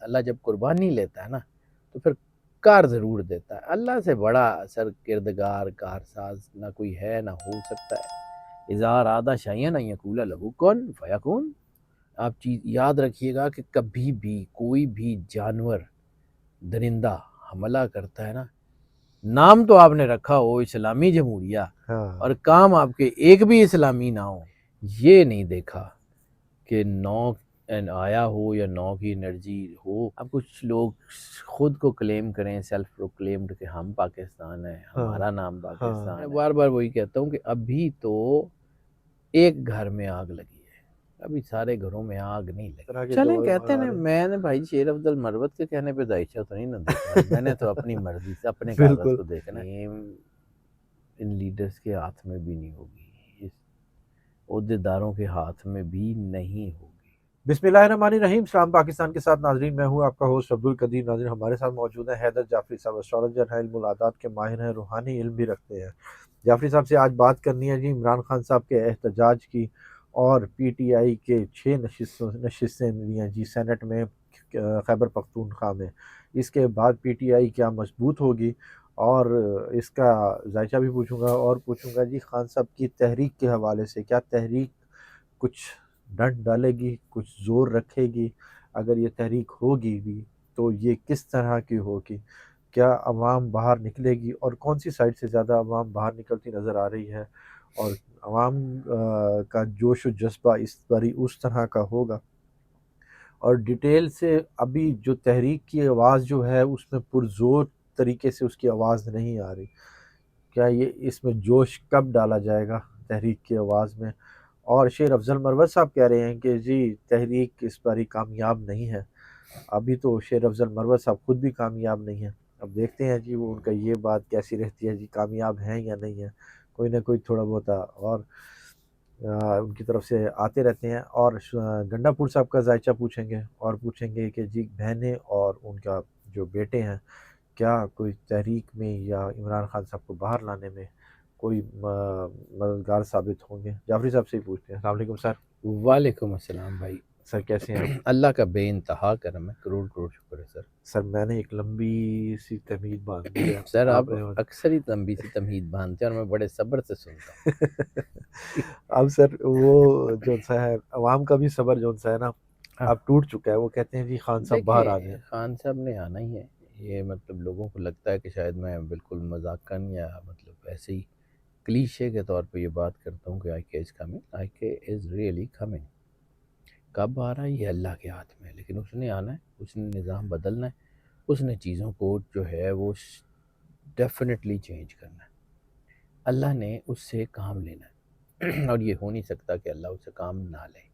اللہ جب قربانی لیتا ہے نا تو پھر کار ضرور دیتا ہے۔ اللہ سے بڑا سر کردگار کارساز نہ کوئی ہے نہ ہو سکتا ہے۔ اذا اراد شیئا ان یقول له کن فیکون۔ آپ چیز یاد رکھیے گا کہ کبھی بھی کوئی بھی جانور درندہ حملہ کرتا ہے نا، نام تو آپ نے رکھا ہو اسلامی جمہوریہ اور کام آپ کے ایک بھی اسلامی نہ ہو، یہ نہیں دیکھا کہ نو آیا ہو یا نو کی انرجی ہو۔ اب کچھ لوگ خود کو کلیم کریں، سیلف پروکلیمڈ، کہ ہم پاکستان ہیں، ہمارا نام پاکستان ہے۔ میں بار بار وہی کہتا ہوں کہ ابھی تو ایک گھر میں آگ لگی ہے، ابھی سارے گھروں میں آگ نہیں لگی۔ چلیں کہتے ہیں میں نے بھائی شیر افضل مروت کے کہنے پہ داعشہ تو نہیں نہ دیکھا، میں نے تو اپنی مرضی سے اپنے کاغذ کو دیکھنا ہے۔ ان لیڈرز کے ہاتھ میں بھی نہیں ہوگی، اس عہدیداروں کے ہاتھ میں بھی نہیں ہوگی۔ بسم اللہ الرحمن الرحیم۔ سلام پاکستان کے ساتھ ناظرین، میں ہوں آپ کا ہوسٹ عبدالقدیر۔ ناظرین ہمارے ساتھ موجود ہیں حیدر جعفری صاحب، اسٹرالوجر ہیں، علم العادات کے ماہر ہیں، روحانی علم بھی رکھتے ہیں۔ جعفری صاحب سے آج بات کرنی ہے جی عمران خان صاحب کے احتجاج کی، اور پی ٹی آئی کے 6 نشستیں ملی ہیں جی سینٹ میں، خیبر پختونخوا میں۔ اس کے بعد پی ٹی آئی کیا مضبوط ہوگی، اور اس کا ذائقہ بھی پوچھوں گا، اور پوچھوں گا جی خان صاحب کی تحریک کے حوالے سے، کیا تحریک کچھ ڈنڈ ڈالے گی، کچھ زور رکھے گی؟ اگر یہ تحریک ہوگی بھی تو یہ کس طرح کی ہوگی؟ کیا عوام باہر نکلے گی، اور کون سی سائڈ سے زیادہ عوام باہر نکلتی نظر آ رہی ہے، اور عوام کا جوش و جذبہ اس باری اس طرح کا ہوگا؟ اور ڈیٹیل سے ابھی جو تحریک کی آواز جو ہے اس میں پرزور طریقے سے اس کی آواز نہیں آ رہی، کیا یہ اس میں جوش کب ڈالا جائے گا تحریک کی آواز میں؟ اور شیر افضل مروت صاحب کہہ رہے ہیں کہ جی تحریک اس باری کامیاب نہیں ہے۔ ابھی تو شیر افضل مروت صاحب خود بھی کامیاب نہیں ہیں، اب دیکھتے ہیں جی وہ ان کا یہ بات کیسی رہتی ہے جی، کامیاب ہیں یا نہیں ہیں۔ کوئی نہ کوئی تھوڑا بہت اور ان کی طرف سے آتے رہتے ہیں۔ اور گنڈا پور صاحب کا ذائچہ پوچھیں گے، اور پوچھیں گے کہ جی بہنیں اور ان کا جو بیٹے ہیں، کیا کوئی تحریک میں یا عمران خان صاحب کو باہر لانے میں کوئی مددگار ثابت ہوں گے؟ جعفری صاحب سے ہی پوچھتے ہیں۔ السلام علیکم سر۔ وعلیکم السلام بھائی، سر کیسے ہیں آپ؟ اللہ کا بے انتہا کرم ہے، کروڑ کروڑ شکر ہے سر۔ سر میں نے ایک لمبی سی تمہید باندھ دی ہے سر آپ نے اکثر ہی لمبی سی تمہید باندھتے ہیں اور میں بڑے صبر سے سنتا ہوں۔ اب سر وہ جو سا ہے عوام کا بھی صبر جو سا ہے نا اب ٹوٹ چکا ہے، وہ کہتے ہیں جی خان صاحب باہر آ جائیں۔ دیکھیں خان صاحب نے آنا ہی ہے، یہ مطلب لوگوں کو لگتا ہے کہ شاید میں بالکل مذاقاً یا مطلب ایسے ہی کلیشے کے طور پہ یہ بات کرتا ہوں کہ آئی کے از کمنگ، آئی کے از ریئلی کمنگ۔ کب آ رہا ہے یہ اللہ کے ہاتھ میں ہے، لیکن اس نے آنا ہے، اس نے نظام بدلنا ہے، اس نے چیزوں کو جو ہے وہ ڈیفینیٹلی چینج کرنا ہے۔ اللہ نے اس سے کام لینا ہے اور یہ ہو نہیں سکتا کہ اللہ اس سے کام نہ لے،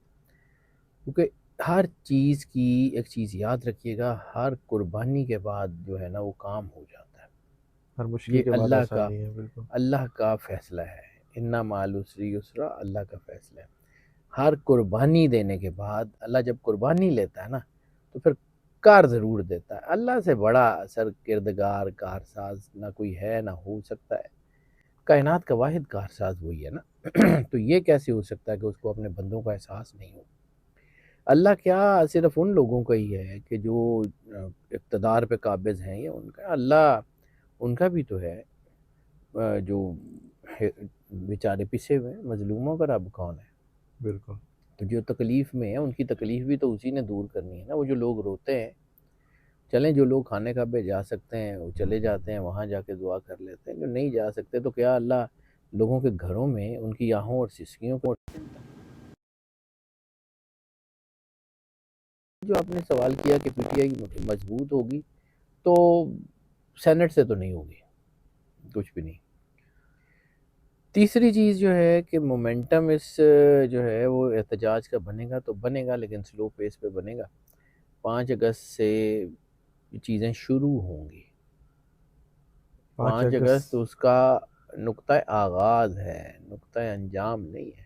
کیونکہ ہر چیز کی ایک چیز یاد رکھیے گا، ہر قربانی کے بعد جو ہے نا وہ کام ہو جاتا ہے۔ ہر مشکل یہ کے بعد اللہ کا آسانی ہے، بالکل۔ اللہ کا فیصلہ ہے، انا مع العسر یسرا، اللہ کا فیصلہ ہے۔ ہر قربانی دینے کے بعد اللہ جب قربانی لیتا ہے نا تو پھر کار ضرور دیتا ہے۔ اللہ سے بڑا سر کردگار کارساز نہ کوئی ہے نہ ہو سکتا ہے۔ کائنات کا واحد کارساز وہی ہے نا تو یہ کیسے ہو سکتا ہے کہ اس کو اپنے بندوں کا احساس نہیں ہو؟ اللہ کیا صرف ان لوگوں کا ہی ہے کہ جو اقتدار پہ قابض ہیں، یا ان کا اللہ ان کا بھی تو ہے، جو بیچارے پسے ہوئے ہیں، مظلوموں کا رب کون ہے؟ بالکل۔ تو جو تکلیف میں ہیں ان کی تکلیف بھی تو اسی نے دور کرنی ہے نا۔ وہ جو لوگ روتے ہیں، چلیں جو لوگ کھانے کعبے جا سکتے ہیں وہ چلے جاتے ہیں، وہاں جا کے دعا کر لیتے ہیں، جو نہیں جا سکتے تو کیا اللہ لوگوں کے گھروں میں ان کی آہوں اور سسکیوں کو؟ جو آپ نے سوال کیا کہ پی ٹی آئی مضبوط ہوگی، تو سینٹ سے تو نہیں ہوگی، کچھ بھی نہیں۔ تیسری چیز جو ہے کہ مومنٹم اس جو ہے وہ احتجاج کا بنے گا تو بنے گا، لیکن سلو پیس پہ بنے گا۔ 5 اگست سے چیزیں شروع ہوں گی۔ 5 اگست اس کا نقطہ آغاز ہے، نقطہ انجام نہیں ہے۔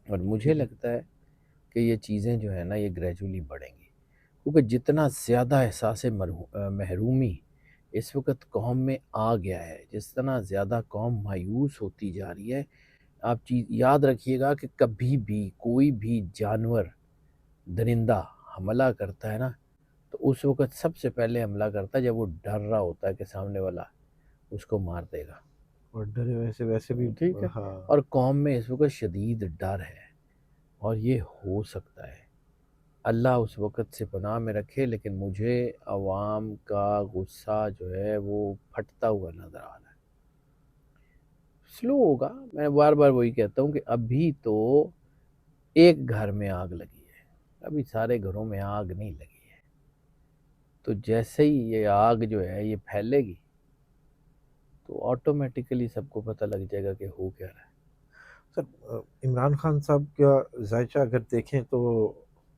اور مجھے لگتا ہے کہ یہ چیزیں جو ہے نا یہ گریجولی بڑھیں گی، کیونکہ جتنا زیادہ احساس محرومی اس وقت قوم میں آ گیا ہے، جس طرح زیادہ قوم مایوس ہوتی جا رہی ہے۔ آپ چیز یاد رکھیے گا کہ کبھی بھی کوئی بھی جانور درندہ حملہ کرتا ہے نا تو اس وقت سب سے پہلے حملہ کرتا ہے جب وہ ڈر رہا ہوتا ہے کہ سامنے والا اس کو مار دے گا، اور ڈرے ویسے بھی ٹھیک ہے، ہاں اور قوم میں اس وقت شدید ڈر ہے، اور یہ ہو سکتا ہے، اللہ اس وقت سے پناہ میں رکھے، لیکن مجھے عوام کا غصہ جو ہے وہ پھٹتا ہوا نظر آ رہا ہے۔ سلو ہوگا، میں بار بار وہی کہتا ہوں کہ ابھی تو ایک گھر میں آگ لگی ہے، ابھی سارے گھروں میں آگ نہیں لگی ہے، تو جیسے ہی یہ آگ جو ہے یہ پھیلے گی تو آٹومیٹیکلی سب کو پتہ لگ جائے گا کہ ہو کیا رہا ہے۔ سر عمران خان صاحب کا ذائچہ اگر دیکھیں تو،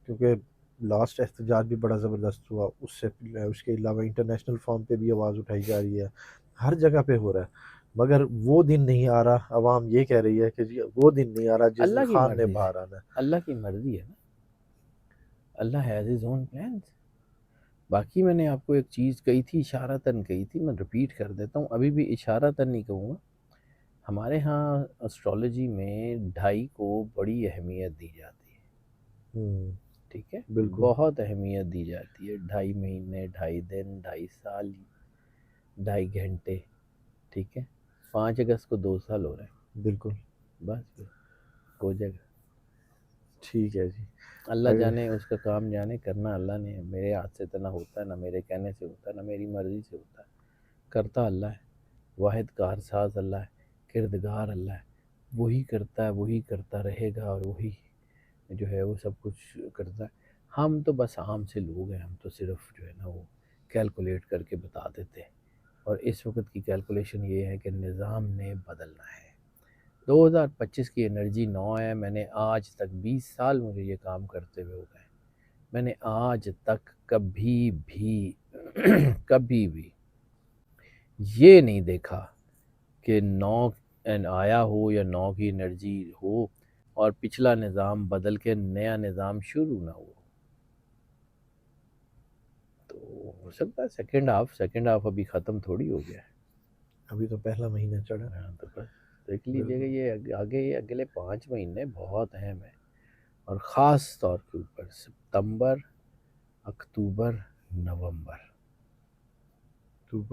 کیونکہ لاسٹ احتجاج بھی بڑا زبردست ہوا، اس کے علاوہ انٹرنیشنل فارم پہ بھی آواز اٹھائی جا رہی ہے، ہر جگہ پہ ہو رہا ہے، مگر وہ دن نہیں آ رہا، عوام یہ کہہ رہی ہے کہ جی وہ دن نہیں آ رہا جس دن اللہ کی خان نے مرضی سے، باہر آنا ہے۔ اللہ کی مرضی ہے نا، اللہ ہیز ہز اون پلانز۔ باقی میں نے آپ کو ایک چیز کہی تھی، اشارتاً کہی تھی، میں ریپیٹ کر دیتا ہوں، ابھی بھی اشارتاً نہیں کہوں گا۔ ہمارے ہاں اسٹرالوجی میں 2.5 کو بڑی اہمیت دی جاتی ہے، ٹھیک ہے، بالکل بہت اہمیت دی جاتی ہے، 2.5 مہینے، 2.5 دن، 2.5 سال، 2.5 گھنٹے، ٹھیک ہے، 5 اگست کو 2 سال ہو رہے ہیں، بالکل بس پھر ہو جائے گا۔ ٹھیک ہے جی۔ اللہ اگر جانے، اس کا کام جانے، کرنا اللہ نے ہے، میرے ہاتھ سے تو نہ ہوتا ہے، نہ میرے کہنے سے ہوتا ہے، نہ میری مرضی سے ہوتا ہے، کرتا اللہ ہے، واحد کارساز اللہ ہے، کردگار اللہ ہے، وہی کرتا ہے، وہی کرتا رہے گا، اور وہی جو ہے وہ سب کچھ کرتا ہے۔ ہم تو بس عام سے لوگ ہیں، ہم تو صرف جو ہے نا وہ کیلکولیٹ کر کے بتا دیتے ہیں، اور اس وقت کی کیلکولیشن یہ ہے کہ نظام نے بدلنا ہے۔ 2025 کی انرجی 9 ہے، میں نے آج تک 20 سال مجھے یہ کام کرتے ہوئے ہو گئے، میں نے آج تک کبھی بھی کبھی بھی یہ نہیں دیکھا کہ 9 آیا ہو یا 9 کی انرجی ہو اور پچھلا نظام بدل کے نیا نظام شروع نہ ہو۔ تو ہو سکتا ہے سیکنڈ ہاف ابھی ختم تھوڑی ہو گیا ہے، ابھی تو پہلا مہینہ چڑھا۔ ہاں، تو بس دیکھ لیجیے کہ یہ آگے، یہ اگلے 5 مہینے بہت اہم ہیں، اور خاص طور کے اوپر ستمبر، اکتوبر، نومبر،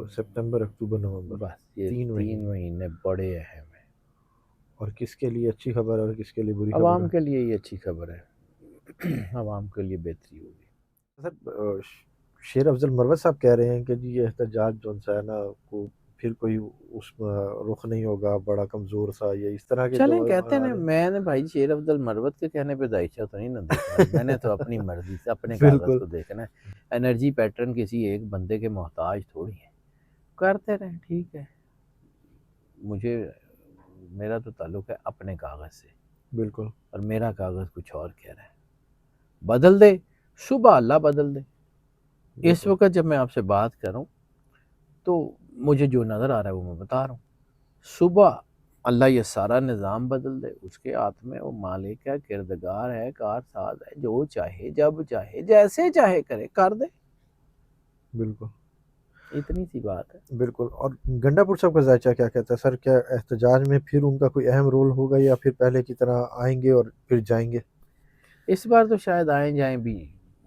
سپتمبر، اکتوبر، نومبر، بس یہ 3 3 مہینے۔ مہینے بڑے اہم ہیں۔ اور کس کے لیے اچھی خبر ہے اور کس کے لیے بری خبر عوام ہے؟ کے لیے یہ اچھی خبر ہے، عوام کے لیے بہتری ہوگی۔ سر شیر افضل مروت صاحب کہہ رہے ہیں کہ جی یہ احتجاج جو ہے نا کو پھر کوئی اس رخ نہیں ہوگا، بڑا کمزور سا، یہ اس طرح کے جو چلیں کہتے آ ہیں، رہے میں نے بھائی شیر افضل مروت کے کہنے پہ دائشہ تو نہیں نہ دیکھنا، میں نے تو اپنی مرضی سے اپنے کاغذ بالکل کو دیکھنا ہے، انرجی پیٹرن کسی ایک بندے کے محتاج تھوڑی ہے، کرتے رہیں، ٹھیک ہے، مجھے، میرا تو تعلق ہے اپنے کاغذ سے، بالکل اور میرا کاغذ کچھ اور کہہ رہا ہے، بدل دے صبح اللہ بدل دے۔ اس بالکل وقت جب میں آپ سے بات کر رہا ہوں تو مجھے جو نظر آ رہا ہے وہ میں بتا رہا ہوں، صبح اللہ یہ سارا نظام بدل دے، اس کے ہاتھ میں وہ مالک ہے، کردگار ہے، کارساز ہے، جو چاہے جب چاہے جیسے چاہے کرے، کر دے، بالکل اتنی سی بات ہے۔ بالکل۔ اور گنڈا پور صاحب کا ذائچہ کیا کہتا ہے سر؟ کیا احتجاج میں پھر ان کا کوئی اہم رول ہوگا یا پھر پہلے کی طرح آئیں گے اور پھر جائیں گے؟ اس بار تو شاید آئیں جائیں بھی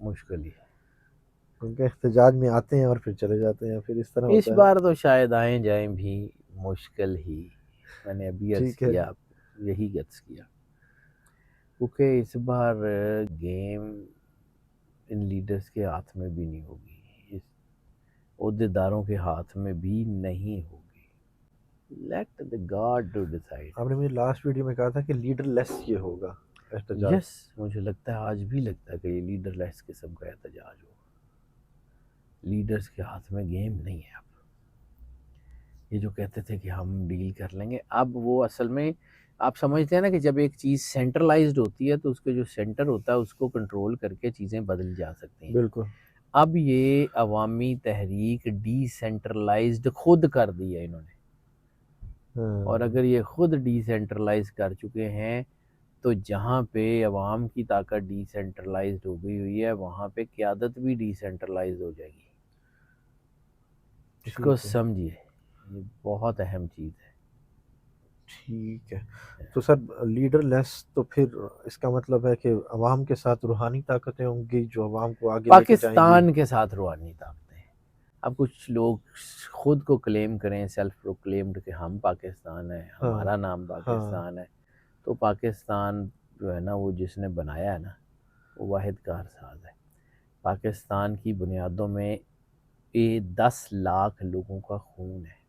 مشکل ہی ہے، کیونکہ احتجاج میں آتے ہیں اور پھر چلے جاتے ہیں، پھر اس طرح اس ہوتا ہے۔ بار تو شاید آئیں جائیں بھی مشکل ہی، میں نے ابھی عرض ٹھیک ہے کیا، یہی عرض کیا، کیونکہ اس بار گیم ان لیڈرز کے ہاتھ میں بھی نہیں ہوگی، اس عہدیداروں کے ہاتھ میں بھی نہیں ہوگی، let the God to decide. آپ نے مجھے لاسٹ ویڈیو میں کہا تھا کہ لیڈر لیس یہ ہوگا احتجاج۔ یس، مجھے لگتا ہے آج بھی لگتا ہے کہ یہ لیڈر لیس قسم کا احتجاج ہوگا، لیڈرز کے ہاتھ میں گیم نہیں ہے اب، یہ جو کہتے تھے کہ ہم ڈیل کر لیں گے، اب وہ اصل میں آپ سمجھتے ہیں نا کہ جب ایک چیز سینٹرلائزڈ ہوتی ہے تو اس کے جو سینٹر ہوتا ہے اس کو کنٹرول کر کے چیزیں بدل جا سکتی ہیں، بالکل اب یہ عوامی تحریک ڈی سینٹرلائزڈ خود کر دی ہے انہوں نے، اور ہاں، اگر یہ خود ڈی سینٹرلائز کر چکے ہیں تو جہاں پہ عوام کی طاقت ڈی سینٹرلائزڈ ہو گئی ہوئی ہے وہاں پہ قیادت بھی ڈی سینٹرلائز ہو جائے گی، اس کو ٹھیک ہے سمجھیے، یہ بہت اہم چیز ہے۔ ٹھیک ہے. تو سر لیڈر لیس تو پھر اس کا مطلب ہے کہ عوام کے ساتھ روحانی طاقتیں ہوں گی جو عوام کو آگے لے کے جائیں گی. پاکستان کے ساتھ روحانی طاقتیں. اب کچھ لوگ خود کو کلیم کریں، سیلف پروکلیمڈ، کہ ہم پاکستان ہیں، ہاں ہمارا نام ہاں پاکستان ہے. تو پاکستان جو ہے نا، وہ جس نے بنایا ہے نا، وہ واحد کار ساز ہے. پاکستان کی بنیادوں میں 10 لاکھ لوگوں کا خون ہے.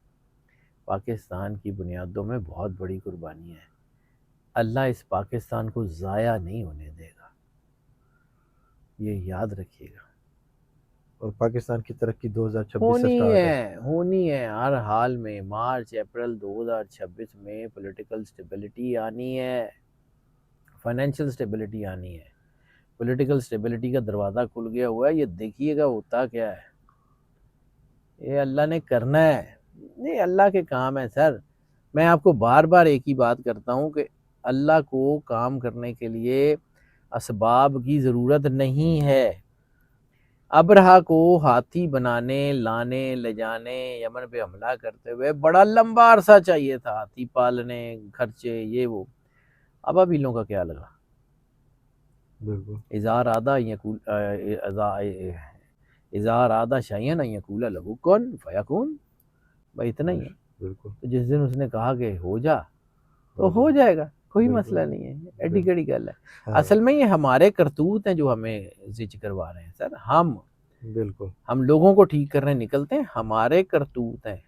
پاکستان کی بنیادوں میں بہت بڑی قربانی ہے. اللہ اس پاکستان کو ضائع نہیں ہونے دے گا، یہ یاد رکھیے گا. اور پاکستان کی ترقی 2026 سے سٹارٹ ہے. ہونی ہے ہر حال میں. مارچ اپریل 2026 میں پولیٹیکل سٹیبلٹی آنی ہے، فائنینشیل سٹیبلٹی آنی ہے. پولیٹیکل سٹیبلٹی کا دروازہ کھل گیا ہوا ہے. یہ دیکھیے گا ہوتا کیا ہے. یہ اللہ نے کرنا ہے، یہ اللہ کے کام ہے سر. میں آپ کو بار بار ایک ہی بات کرتا ہوں کہ اللہ کو کام کرنے کے لیے اسباب کی ضرورت نہیں ہے. ابرہا کو ہاتھی بنانے، لانے، لے جانے، یمن پہ حملہ کرتے ہوئے بڑا لمبا عرصہ چاہیے تھا، ہاتھی پالنے، خرچے، یہ وہ. اب ابیلوں کا کیا لگا؟ بالکل. اذا ارادہ یقول اذا ارادہ شیئا ان یقول له کن فیکون. بھائی اتنا ہی ہے. بالکل. تو جس دن اس نے کہا کہ ہو جا تو ہو ہو جائے. جائے گا، کوئی بالکل. مسئلہ نہیں ہے. ایڈی کڑی گل ہے. ہاں اصل میں یہ ہمارے کرتوت ہیں جو ہمیں زج کروا رہے ہیں سر. بالکل. ہم لوگوں کو ٹھیک کرنے نکلتے ہیں، ہمارے کرتوت ہیں.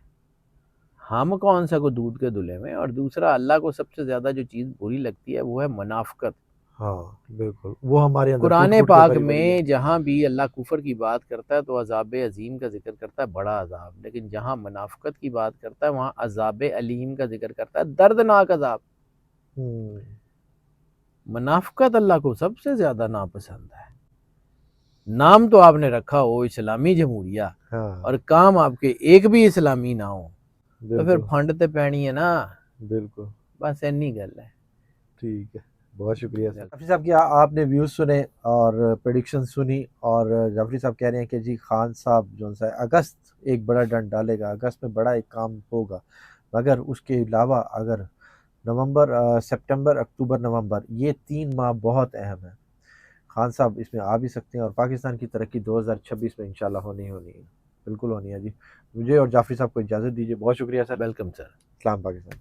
ہم کون سا کو دودھ کے دھلے میں. اور دوسرا، اللہ کو سب سے زیادہ جو چیز بری لگتی ہے وہ ہے منافقت. ہاں بالکل. وہ ہمارے اندر قرآن ٹوٹ پھوٹ کے پاک بھری بھری ہے. میں جہاں بھی اللہ کفر کی بات کرتا ہے تو عذاب عظیم کا ذکر کرتا ہے، بڑا عذاب. لیکن جہاں منافقت کی بات کرتا ہے وہاں عذاب علیم کا ذکر کرتا ہے، دردناک عذاب. منافقت اللہ کو سب سے زیادہ ناپسند ہے. نام تو آپ نے رکھا ہو اسلامی جمہوریہ ہاں اور کام آپ کے ایک بھی اسلامی نہ ہو تو پھر بالکل. پھنڈ تے پینی ہے نا. بالکل. بس اینی گل ہے. ٹھیک ہے. بہت شکریہ سر. جعفری صاحب کی آپ نے ویوز سنے اور پریڈکشن سنی، اور جعفری صاحب کہہ رہے ہیں کہ جی خان صاحب جو ہے اگست ایک بڑا ڈنڈ ڈالے گا، اگست میں بڑا ایک کام ہوگا. مگر اس کے علاوہ اگر سپٹمبر، اکتوبر، نومبر، یہ 3 ماہ بہت اہم ہیں. خان صاحب اس میں آ بھی سکتے ہیں اور پاکستان کی ترقی 2026 میں انشاءاللہ ہونی ہے. بالکل ہونی ہے جی. مجھے اور جعفری صاحب کو اجازت دیجیے. بہت شکریہ سر. Welcome sir. اسلام پاکستان.